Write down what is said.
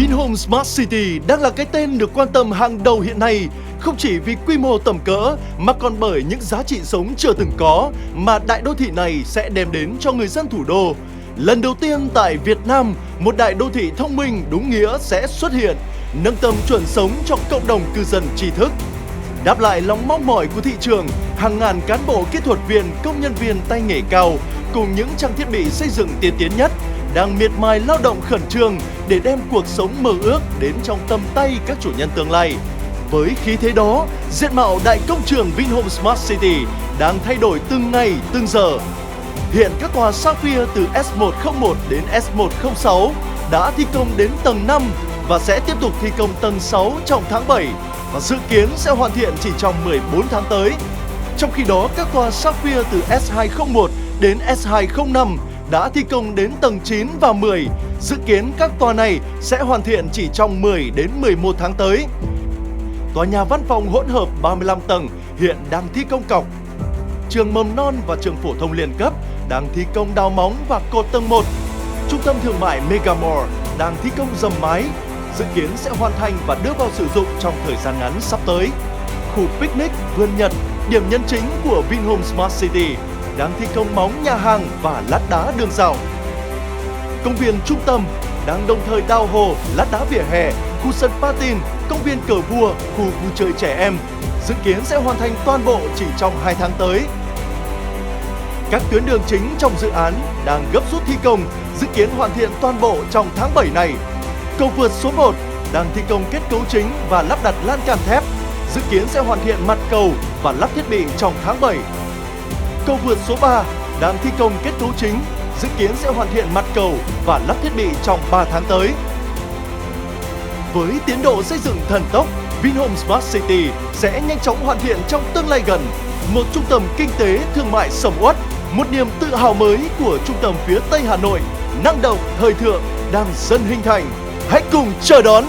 Vinhomes Smart City đang là cái tên được quan tâm hàng đầu hiện nay, không chỉ vì quy mô tầm cỡ mà còn bởi những giá trị sống chưa từng có mà đại đô thị này sẽ đem đến cho người dân thủ đô. Lần đầu tiên tại Việt Nam, một đại đô thị thông minh đúng nghĩa sẽ xuất hiện, nâng tầm chuẩn sống cho cộng đồng cư dân tri thức. Đáp lại lòng mong mỏi của thị trường, hàng ngàn cán bộ kỹ thuật viên, công nhân viên tay nghề cao cùng những trang thiết bị xây dựng tiên tiến nhất đang miệt mài lao động khẩn trương để đem cuộc sống mơ ước đến trong tầm tay các chủ nhân tương lai. Với khí thế đó, diện mạo đại công trường Vinhomes Smart City đang thay đổi từng ngày, từng giờ. Hiện các tòa Sapphire từ S101 đến S106 đã thi công đến tầng 5 và sẽ tiếp tục thi công tầng 6 trong tháng 7 và dự kiến sẽ hoàn thiện chỉ trong 14 tháng tới. Trong khi đó, các tòa Sapphire từ S201 đến S205 đã thi công đến tầng 9 và 10. Dự kiến các tòa này sẽ hoàn thiện chỉ trong 10 đến 11 tháng tới. Tòa nhà văn phòng hỗn hợp 35 tầng hiện đang thi công cọc. Trường mầm non và trường phổ thông liên cấp đang thi công đào móng và cột tầng 1. Trung tâm thương mại Megamall đang thi công dầm mái, dự kiến sẽ hoàn thành và đưa vào sử dụng trong thời gian ngắn sắp tới. Khu picnic, vườn Nhật, điểm nhấn chính của Vinhomes Smart City, đang thi công móng nhà hàng và lát đá đường dạo. Công viên trung tâm đang đồng thời đào hồ, lát đá vỉa hè, khu sân patin, công viên cờ vua, khu vui chơi trẻ em, dự kiến sẽ hoàn thành toàn bộ chỉ trong 2 tháng tới. Các tuyến đường chính trong dự án đang gấp rút thi công, dự kiến hoàn thiện toàn bộ trong tháng 7 này. Cầu vượt số 1 đang thi công kết cấu chính và lắp đặt lan can thép, dự kiến sẽ hoàn thiện mặt cầu và lắp thiết bị trong tháng 7. Cầu vượt số 3 đang thi công kết cấu chính, dự kiến sẽ hoàn thiện mặt cầu và lắp thiết bị trong 3 tháng tới. Với tiến độ xây dựng thần tốc, Vinhomes Smart City sẽ nhanh chóng hoàn thiện trong tương lai gần, một trung tâm kinh tế thương mại sầm uất, một niềm tự hào mới của trung tâm phía Tây Hà Nội, năng động, thời thượng đang dần hình thành. Hãy cùng chờ đón